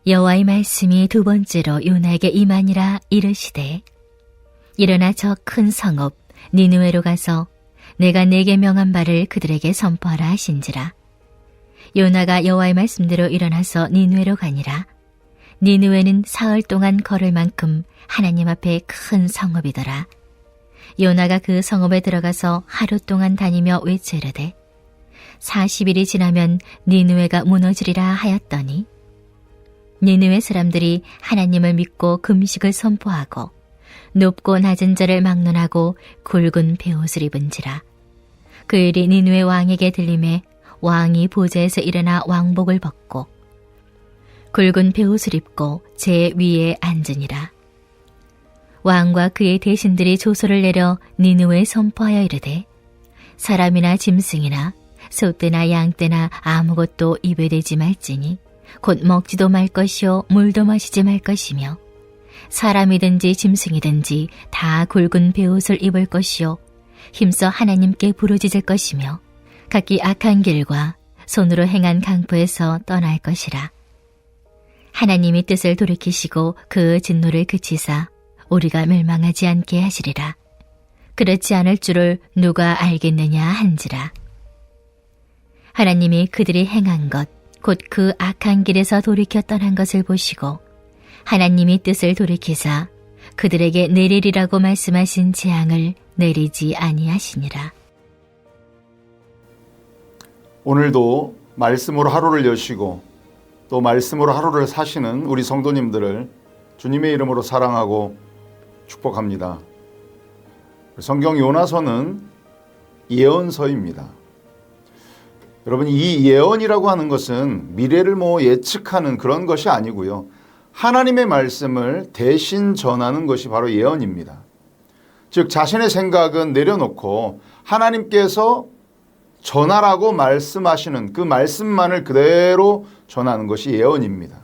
여호와의 말씀이 두 번째로 요나에게 임하니라 이르시되 일어나 저 큰 성읍 니느웨로 가서 내가 네게 명한 바를 그들에게 선포하라 하신지라. 요나가 여호와의 말씀대로 일어나서 니느웨로 가니라. 니느웨는 사흘 동안 걸을 만큼 하나님 앞에 큰 성읍이더라. 요나가 그 성읍에 들어가서 하루 동안 다니며 외치르되 40일이 지나면 니느웨가 무너지리라 하였더니 니느웨 사람들이 하나님을 믿고 금식을 선포하고 높고 낮은 자를 막론하고 굵은 베옷을 입은지라. 그 일이 니느웨 왕에게 들림에 왕이 보좌에서 일어나 왕복을 벗고 굵은 베옷을 입고 제 위에 앉으니라. 왕과 그의 대신들이 조서를 내려 니느웨에 선포하여 이르되 사람이나 짐승이나 소떼나 양떼나 아무것도 입에 대지 말지니 곧 먹지도 말 것이요 물도 마시지 말 것이며 사람이든지 짐승이든지 다 굵은 베옷을 입을 것이요 힘써 하나님께 부르짖을 것이며 각기 악한 길과 손으로 행한 강포에서 떠날 것이라. 하나님이 뜻을 돌이키시고 그 진노를 그치사 우리가 멸망하지 않게 하시리라. 그렇지 않을 줄을 누가 알겠느냐 한지라. 하나님이 그들이 행한 것 곧 그 악한 길에서 돌이켜 떠난 것을 보시고 하나님이 뜻을 돌이키사 그들에게 내리리라고 말씀하신 재앙을 내리지 아니하시니라. 오늘도 말씀으로 하루를 여시고 또 말씀으로 하루를 사시는 우리 성도님들을 주님의 이름으로 사랑하고 축복합니다. 성경 요나서는 예언서입니다. 여러분, 이 예언이라고 하는 것은 미래를 예측하는 그런 것이 아니고요. 하나님의 말씀을 대신 전하는 것이 바로 예언입니다. 즉 자신의 생각은 내려놓고 하나님께서 전하라고 말씀하시는 그 말씀만을 그대로 전하는 것이 예언입니다.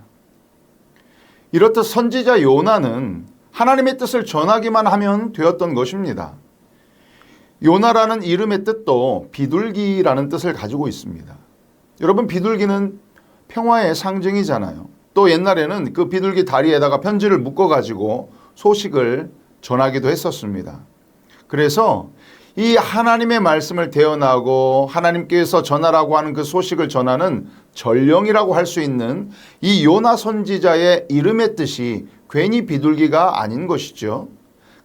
이렇듯 선지자 요나는 하나님의 뜻을 전하기만 하면 되었던 것입니다. 요나라는 이름의 뜻도 비둘기라는 뜻을 가지고 있습니다. 여러분, 비둘기는 평화의 상징이잖아요. 또 옛날에는 그 비둘기 다리에다가 편지를 묶어가지고 소식을 전하기도 했었습니다. 그래서 이 하나님의 말씀을 대언하고 하나님께서 전하라고 하는 그 소식을 전하는 전령이라고 할 수 있는 이 요나 선지자의 이름의 뜻이 괜히 비둘기가 아닌 것이죠.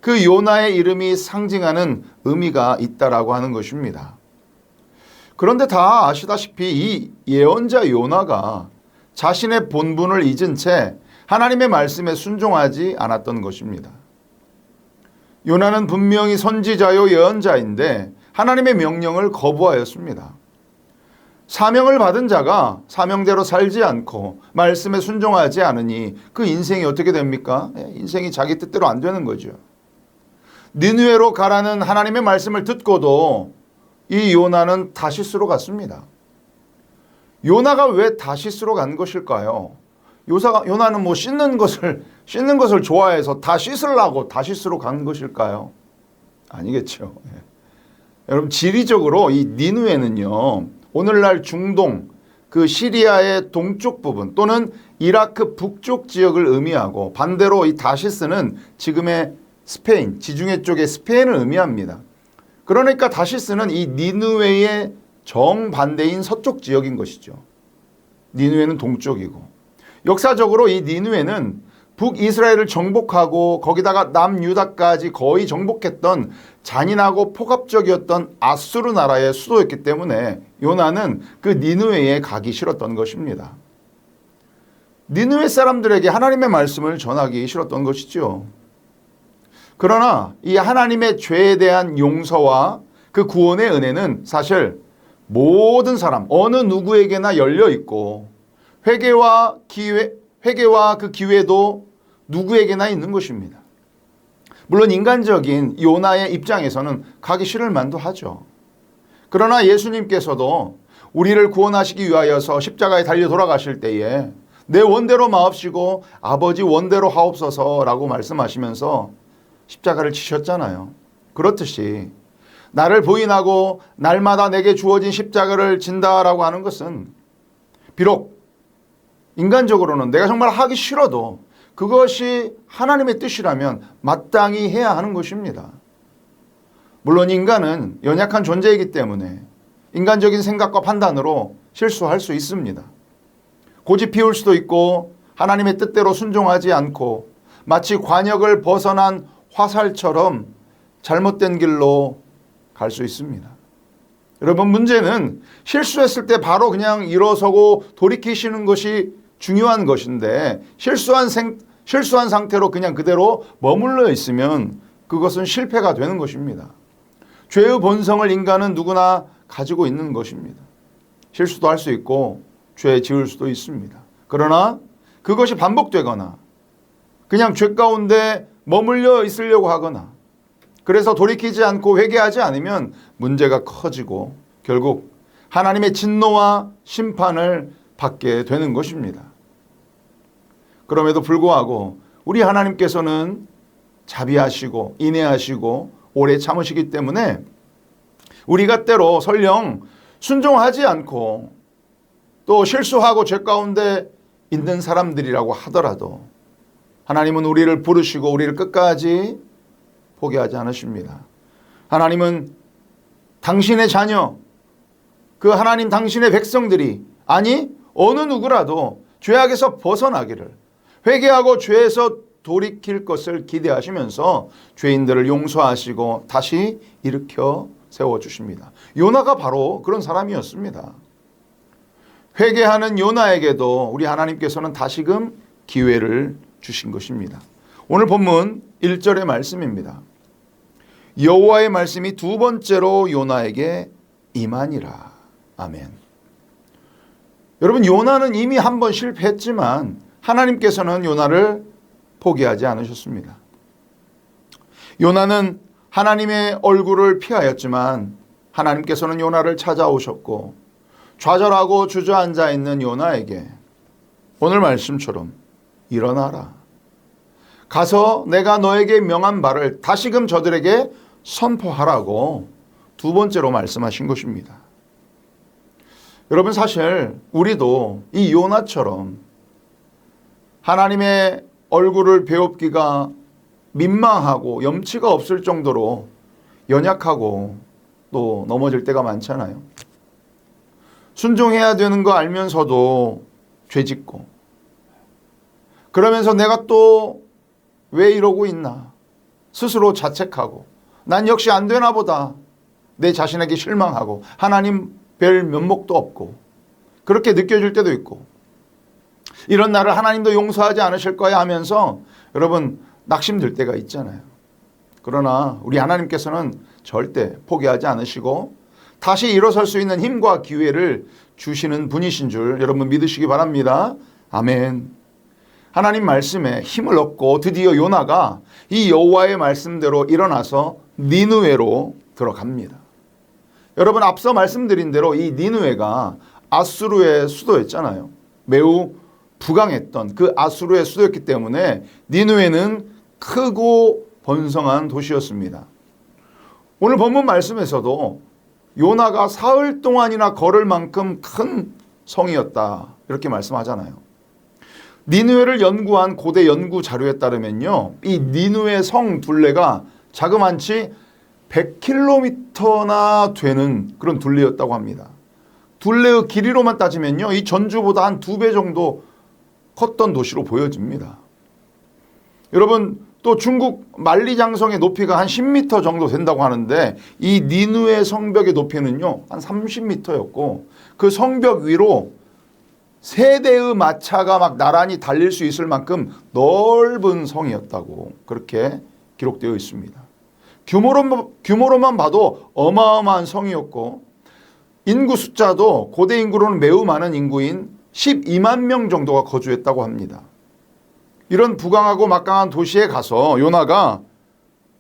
그 요나의 이름이 상징하는 의미가 있다라고 하는 것입니다. 그런데 다 아시다시피 이 예언자 요나가 자신의 본분을 잊은 채 하나님의 말씀에 순종하지 않았던 것입니다. 요나는 분명히 선지자요 예언자인데 하나님의 명령을 거부하였습니다. 사명을 받은 자가 사명대로 살지 않고 말씀에 순종하지 않으니 그 인생이 어떻게 됩니까? 인생이 자기 뜻대로 안 되는 거죠. 니느웨로 가라는 하나님의 말씀을 듣고도 이 요나는 다시스로 갔습니다. 요나가 왜 다시스로 간 것일까요? 요나는 씻는 것을 좋아해서 다 씻으려고 다시스로 간 것일까요? 아니겠죠. 여러분, 지리적으로 이 니느웨는요, 오늘날 중동, 그 시리아의 동쪽 부분 또는 이라크 북쪽 지역을 의미하고 반대로 이 다시스는 지금의 스페인, 지중해 쪽의 스페인을 의미합니다. 그러니까 다시스는 이 니느웨의 정반대인 서쪽 지역인 것이죠. 니느웨는 동쪽이고, 역사적으로 이 니느웨는 북이스라엘을 정복하고 거기다가 남유다까지 거의 정복했던 잔인하고 폭압적이었던 아수르 나라의 수도였기 때문에 요나는 그 니느웨에 가기 싫었던 것입니다. 니느웨 사람들에게 하나님의 말씀을 전하기 싫었던 것이죠. 그러나 이 하나님의 죄에 대한 용서와 그 구원의 은혜는 사실 모든 사람, 어느 누구에게나 열려 있고 회개와 그 기회도 누구에게나 있는 것입니다. 물론 인간적인 요나의 입장에서는 가기 싫을 만도 하죠. 그러나 예수님께서도 우리를 구원하시기 위하여서 십자가에 달려 돌아가실 때에 내 원대로 마옵시고 아버지 원대로 하옵소서라고 말씀하시면서 십자가를 치셨잖아요. 그렇듯이 나를 부인하고 날마다 내게 주어진 십자가를 진다라고 하는 것은 비록 인간적으로는 내가 정말 하기 싫어도 그것이 하나님의 뜻이라면 마땅히 해야 하는 것입니다. 물론 인간은 연약한 존재이기 때문에 인간적인 생각과 판단으로 실수할 수 있습니다. 고집 피울 수도 있고 하나님의 뜻대로 순종하지 않고 마치 관역을 벗어난 화살처럼 잘못된 길로 갈 수 있습니다. 여러분, 문제는 실수했을 때 바로 그냥 일어서고 돌이키시는 것이 중요한 것인데 실수한 상태로 그냥 그대로 머물러 있으면 그것은 실패가 되는 것입니다. 죄의 본성을 인간은 누구나 가지고 있는 것입니다. 실수도 할 수 있고 죄 지을 수도 있습니다. 그러나 그것이 반복되거나 그냥 죄 가운데 머물러 있으려고 하거나 그래서 돌이키지 않고 회개하지 않으면 문제가 커지고 결국 하나님의 진노와 심판을 받게 되는 것입니다. 그럼에도 불구하고 우리 하나님께서는 자비하시고 인애하시고 오래 참으시기 때문에 우리가 때로 설령 순종하지 않고 또 실수하고 죄 가운데 있는 사람들이라고 하더라도 하나님은 우리를 부르시고 우리를 끝까지 포기하지 않으십니다. 하나님은 당신의 자녀, 그 하나님 당신의 백성들이 아니 어느 누구라도 죄악에서 벗어나기를 회개하고 죄에서 돌이킬 것을 기대하시면서 죄인들을 용서하시고 다시 일으켜 세워주십니다. 요나가 바로 그런 사람이었습니다. 회개하는 요나에게도 우리 하나님께서는 다시금 기회를 주신 것입니다. 오늘 본문 1절의 말씀입니다. 여호와의 말씀이 두 번째로 요나에게 임하니라. 아멘. 여러분, 요나는 이미 한 번 실패했지만 하나님께서는 요나를 포기하지 않으셨습니다. 요나는 하나님의 얼굴을 피하였지만 하나님께서는 요나를 찾아오셨고 좌절하고 주저앉아 있는 요나에게 오늘 말씀처럼 일어나라. 가서 내가 너에게 명한 바를 다시금 저들에게 선포하라고 두 번째로 말씀하신 것입니다. 여러분, 사실 우리도 이 요나처럼 하나님의 얼굴을 배웁기가 민망하고 염치가 없을 정도로 연약하고 또 넘어질 때가 많잖아요. 순종해야 되는 거 알면서도 죄짓고 그러면서 내가 또 왜 이러고 있나 스스로 자책하고 난 역시 안 되나 보다 내 자신에게 실망하고 하나님 별 면목도 없고 그렇게 느껴질 때도 있고 이런 나를 하나님도 용서하지 않으실 거야 하면서 여러분 낙심될 때가 있잖아요. 그러나 우리 하나님께서는 절대 포기하지 않으시고 다시 일어설 수 있는 힘과 기회를 주시는 분이신 줄 여러분 믿으시기 바랍니다. 아멘. 하나님 말씀에 힘을 얻고 드디어 요나가 이 여호와의 말씀대로 일어나서 니느웨로 들어갑니다. 여러분, 앞서 말씀드린 대로 이 니느웨가 아수르의 수도였잖아요. 매우 부강했던 그 아수르의 수도였기 때문에 니느웨는 크고 번성한 도시였습니다. 오늘 본문 말씀에서도 요나가 사흘 동안이나 걸을 만큼 큰 성이었다 이렇게 말씀하잖아요. 니느웨를 연구한 고대 연구 자료에 따르면요, 이 니느웨 성 둘레가 자그만치 100km나 되는 그런 둘레였다고 합니다. 둘레의 길이로만 따지면요, 이 전주보다 한 2배 정도 컸던 도시로 보여집니다. 여러분, 또 중국 만리장성의 높이가 한 10m 정도 된다고 하는데 이 니느웨 성벽의 높이는요 한 30m였고 그 성벽 위로 3대의 마차가 막 나란히 달릴 수 있을 만큼 넓은 성이었다고 그렇게 기록되어 있습니다. 규모로만 봐도 어마어마한 성이었고 인구 숫자도 고대 인구로는 매우 많은 인구인 12만 명 정도가 거주했다고 합니다. 이런 부강하고 막강한 도시에 가서 요나가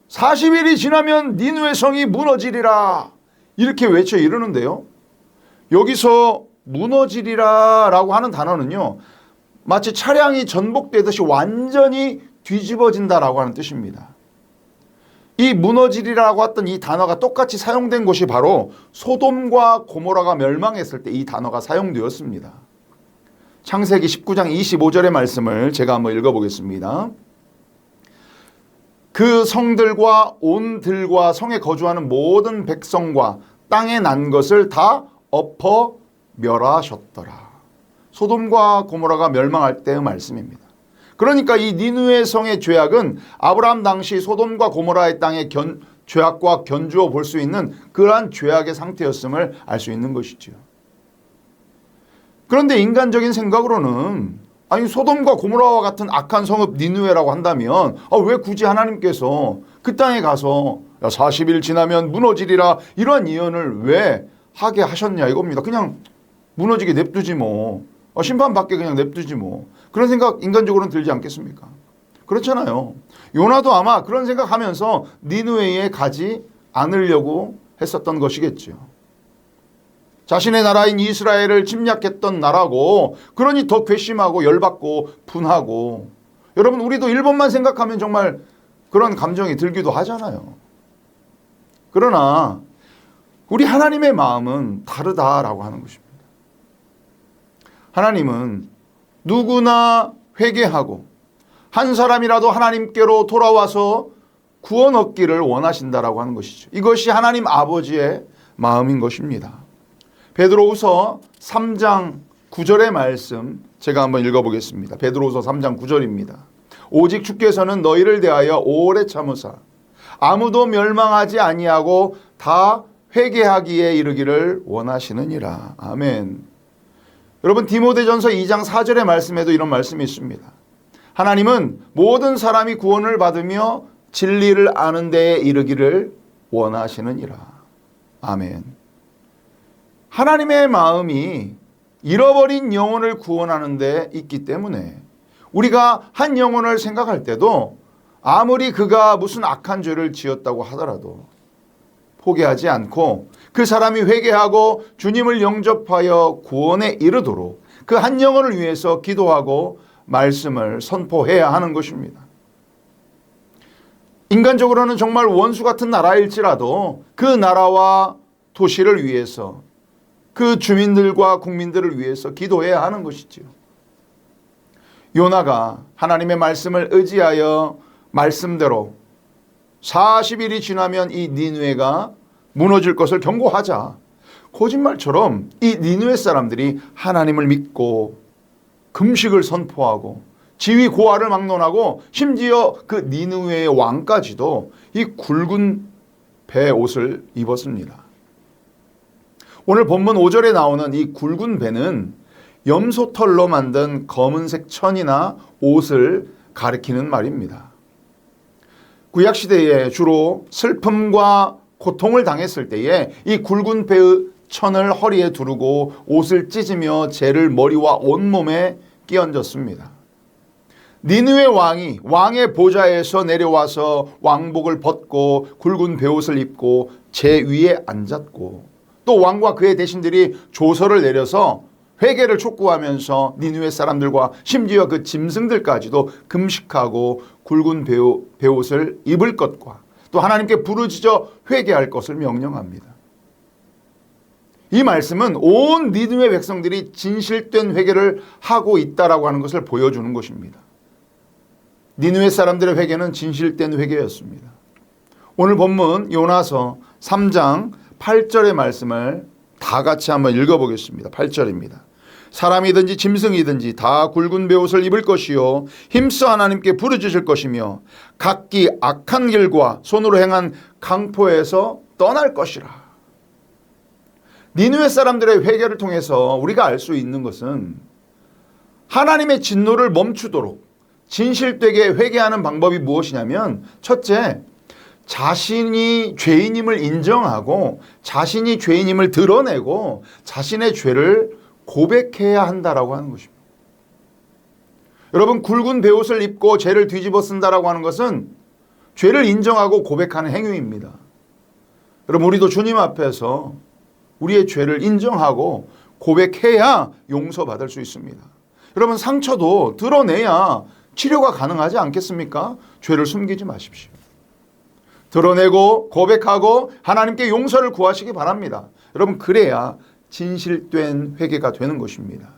40일이 지나면 니느웨 성이 무너지리라 이렇게 외쳐 이르는데요. 여기서 무너지리라 라고 하는 단어는요, 마치 차량이 전복되듯이 완전히 뒤집어진다라고 하는 뜻입니다. 이 무너지리라고 했던 이 단어가 똑같이 사용된 곳이 바로 소돔과 고모라가 멸망했을 때 이 단어가 사용되었습니다. 창세기 19장 25절의 말씀을 제가 한번 읽어보겠습니다. 그 성들과 온 들과 성에 거주하는 모든 백성과 땅에 난 것을 다 엎어 멸하셨더라. 소돔과 고모라가 멸망할 때의 말씀입니다. 그러니까 이 니느웨 성의 죄악은 아브라함 당시 소돔과 고모라의 땅의 죄악과 견주어 볼 수 있는 그러한 죄악의 상태였음을 알 수 있는 것이지요. 그런데 인간적인 생각으로는 아니 소돔과 고모라와 같은 악한 성읍 니느웨라고 한다면 왜 굳이 하나님께서 그 땅에 가서 40일 지나면 무너지리라 이러한 예언을 왜 하게 하셨냐 이겁니다. 그냥 무너지게 냅두지 뭐. 심판받게 그냥 냅두지 뭐. 그런 생각 인간적으로는 들지 않겠습니까? 그렇잖아요. 요나도 아마 그런 생각하면서 니느웨에 가지 않으려고 했었던 것이겠죠. 자신의 나라인 이스라엘을 침략했던 나라고 그러니 더 괘씸하고 열받고 분하고 여러분 우리도 일본만 생각하면 정말 그런 감정이 들기도 하잖아요. 그러나 우리 하나님의 마음은 다르다라고 하는 것입니다. 하나님은 누구나 회개하고 한 사람이라도 하나님께로 돌아와서 구원 얻기를 원하신다라고 하는 것이죠. 이것이 하나님 아버지의 마음인 것입니다. 베드로후서 3장 9절의 말씀 제가 한번 읽어보겠습니다. 베드로후서 3장 9절입니다. 오직 주께서는 너희를 대하여 오래 참으사 아무도 멸망하지 아니하고 다 회개하기에 이르기를 원하시느니라. 아멘. 여러분 디모데전서 2장 4절의 말씀에도 이런 말씀이 있습니다. 하나님은 모든 사람이 구원을 받으며 진리를 아는 데에 이르기를 원하시느니라. 아멘. 하나님의 마음이 잃어버린 영혼을 구원하는 데 있기 때문에 우리가 한 영혼을 생각할 때도 아무리 그가 무슨 악한 죄를 지었다고 하더라도 포기하지 않고 그 사람이 회개하고 주님을 영접하여 구원에 이르도록 그 한 영혼을 위해서 기도하고 말씀을 선포해야 하는 것입니다. 인간적으로는 정말 원수 같은 나라일지라도 그 나라와 도시를 위해서 그 주민들과 국민들을 위해서 기도해야 하는 것이지요. 요나가 하나님의 말씀을 의지하여 말씀대로 40일이 지나면 이 니느웨가 무너질 것을 경고하자 거짓말처럼 이 니느웨 사람들이 하나님을 믿고 금식을 선포하고 지위 고하를 막론하고 심지어 그 니느웨의 왕까지도 이 굵은 배 옷을 입었습니다. 오늘 본문 5절에 나오는 이 굵은 배는 염소털로 만든 검은색 천이나 옷을 가리키는 말입니다. 구약시대에 주로 슬픔과 고통을 당했을 때에 이 굵은 배의 천을 허리에 두르고 옷을 찢으며 재를 머리와 온몸에 끼얹었습니다. 니느웨 왕이 왕의 보좌에서 내려와서 왕복을 벗고 굵은 배옷을 입고 재 위에 앉았고 또 왕과 그의 대신들이 조서를 내려서 회개를 촉구하면서 니느웨 사람들과 심지어 그 짐승들까지도 금식하고 굵은 배옷을 입을 것과 또 하나님께 부르짖어 회개할 것을 명령합니다. 이 말씀은 온 니느웨 백성들이 진실된 회개를 하고 있다라고 하는 것을 보여주는 것입니다. 니느웨 사람들의 회개는 진실된 회개였습니다. 오늘 본문 요나서 3장 8절의 말씀을 다 같이 한번 읽어보겠습니다. 8절입니다. 사람이든지 짐승이든지 다 굵은 배옷을 입을 것이요 힘써 하나님께 부르짖을 것이며 각기 악한 길과 손으로 행한 강포에서 떠날 것이라. 니느웨 사람들의 회개를 통해서 우리가 알 수 있는 것은 하나님의 진노를 멈추도록 진실되게 회개하는 방법이 무엇이냐면 첫째, 자신이 죄인임을 인정하고 자신이 죄인임을 드러내고 자신의 죄를 고백해야 한다라고 하는 것입니다. 여러분 굵은 배옷을 입고 죄를 뒤집어 쓴다라고 하는 것은 죄를 인정하고 고백하는 행위입니다. 여러분 우리도 주님 앞에서 우리의 죄를 인정하고 고백해야 용서받을 수 있습니다. 여러분 상처도 드러내야 치료가 가능하지 않겠습니까? 죄를 숨기지 마십시오. 드러내고 고백하고 하나님께 용서를 구하시기 바랍니다. 여러분 그래야 진실된 회개가 되는 것입니다.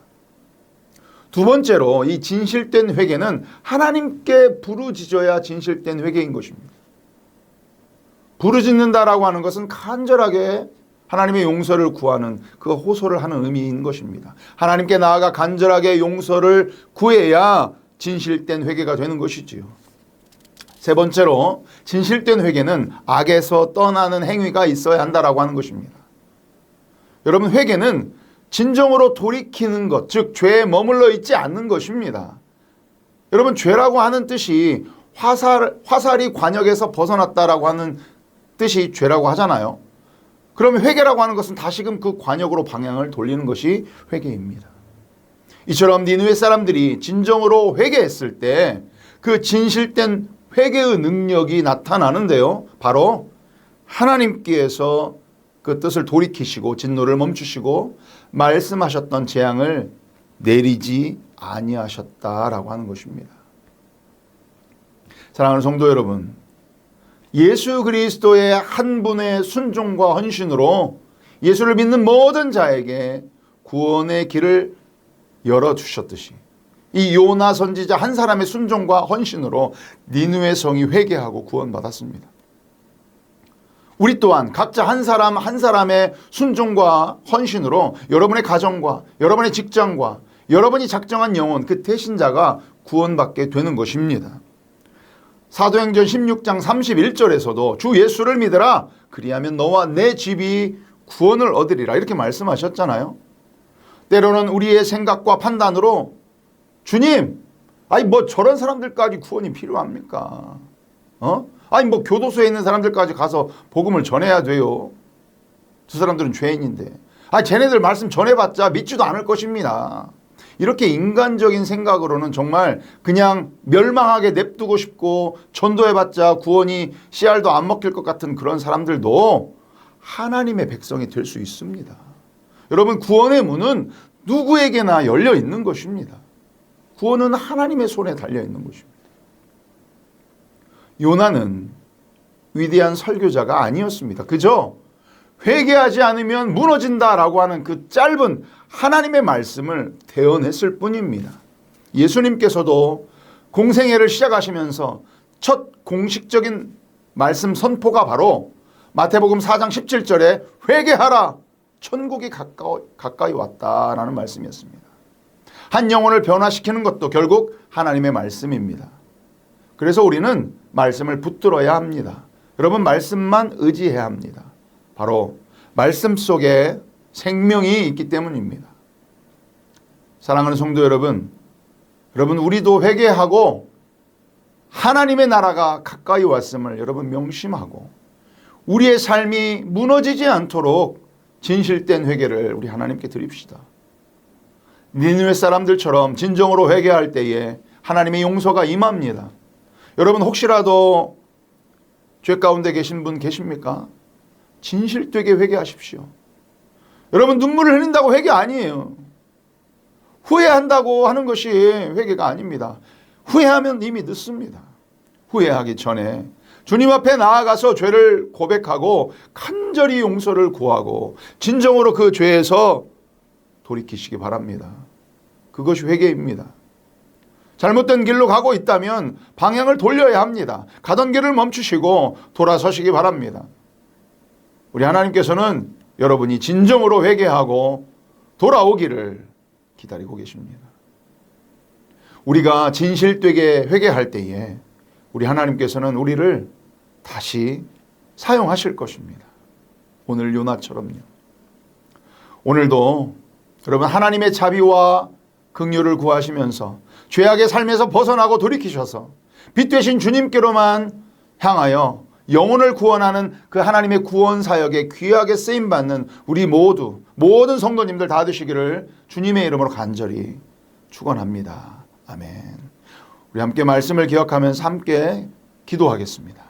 두 번째로 이 진실된 회개는 하나님께 부르짖어야 진실된 회개인 것입니다. 부르짖는다라고 하는 것은 간절하게 하나님의 용서를 구하는 그 호소를 하는 의미인 것입니다. 하나님께 나아가 간절하게 용서를 구해야 진실된 회개가 되는 것이지요. 세 번째로 진실된 회개는 악에서 떠나는 행위가 있어야 한다라고 하는 것입니다. 여러분, 회개는 진정으로 돌이키는 것, 즉 죄에 머물러 있지 않는 것입니다. 여러분, 죄라고 하는 뜻이 화살이 관역에서 벗어났다라고 하는 뜻이 죄라고 하잖아요. 그러면 회개라고 하는 것은 다시금 그 관역으로 방향을 돌리는 것이 회개입니다. 이처럼 니느웨 사람들이 진정으로 회개했을 때 그 진실된 회개의 능력이 나타나는데요. 바로 하나님께서 그 뜻을 돌이키시고 진노를 멈추시고 말씀하셨던 재앙을 내리지 아니하셨다라고 하는 것입니다. 사랑하는 성도 여러분, 예수 그리스도의 한 분의 순종과 헌신으로 예수를 믿는 모든 자에게 구원의 길을 열어주셨듯이 이 요나 선지자 한 사람의 순종과 헌신으로 니느웨 성이 회개하고 구원받았습니다. 우리 또한 각자 한 사람 한 사람의 순종과 헌신으로 여러분의 가정과 여러분의 직장과 여러분이 작정한 영혼, 그 대신자가 구원받게 되는 것입니다. 사도행전 16장 31절에서도 주 예수를 믿으라, 그리하면 너와 내 집이 구원을 얻으리라, 이렇게 말씀하셨잖아요. 때로는 우리의 생각과 판단으로 주님, 아니 뭐 저런 사람들까지 구원이 필요합니까? 아니 뭐 교도소에 있는 사람들까지 가서 복음을 전해야 돼요. 저 사람들은 죄인인데. 아니 쟤네들 말씀 전해봤자 믿지도 않을 것입니다. 이렇게 인간적인 생각으로는 정말 그냥 멸망하게 냅두고 싶고 전도해봤자 구원이 씨알도 안 먹힐 것 같은 그런 사람들도 하나님의 백성이 될 수 있습니다. 여러분, 구원의 문은 누구에게나 열려 있는 것입니다. 구원은 하나님의 손에 달려 있는 것입니다. 요나는 위대한 설교자가 아니었습니다. 그저 회개하지 않으면 무너진다라고 하는 그 짧은 하나님의 말씀을 대언했을 뿐입니다. 예수님께서도 공생애를 시작하시면서 첫 공식적인 말씀 선포가 바로 마태복음 4장 17절에 회개하라, 천국이 가까이 왔다라는 말씀이었습니다. 한 영혼을 변화시키는 것도 결국 하나님의 말씀입니다. 그래서 우리는 말씀을 붙들어야 합니다. 여러분, 말씀만 의지해야 합니다. 바로 말씀 속에 생명이 있기 때문입니다. 사랑하는 성도 여러분, 우리도 회개하고 하나님의 나라가 가까이 왔음을 여러분 명심하고 우리의 삶이 무너지지 않도록 진실된 회개를 우리 하나님께 드립시다. 니느웨 사람들처럼 진정으로 회개할 때에 하나님의 용서가 임합니다. 여러분, 혹시라도 죄 가운데 계신 분 계십니까? 진실되게 회개하십시오. 여러분, 눈물을 흘린다고 회개 아니에요. 후회한다고 하는 것이 회개가 아닙니다. 후회하면 이미 늦습니다. 후회하기 전에 주님 앞에 나아가서 죄를 고백하고 간절히 용서를 구하고 진정으로 그 죄에서 돌이키시기 바랍니다. 그것이 회개입니다. 잘못된 길로 가고 있다면 방향을 돌려야 합니다. 가던 길을 멈추시고 돌아서시기 바랍니다. 우리 하나님께서는 여러분이 진정으로 회개하고 돌아오기를 기다리고 계십니다. 우리가 진실되게 회개할 때에 우리 하나님께서는 우리를 다시 사용하실 것입니다. 오늘 요나처럼요. 오늘도 여러분, 하나님의 자비와 긍휼을 구하시면서 죄악의 삶에서 벗어나고 돌이키셔서 빛 되신 주님께로만 향하여 영혼을 구원하는 그 하나님의 구원 사역에 귀하게 쓰임받는 우리 모든 성도님들 다 되시기를 주님의 이름으로 간절히 축원합니다. 아멘. 우리 함께 말씀을 기억하면서 함께 기도하겠습니다.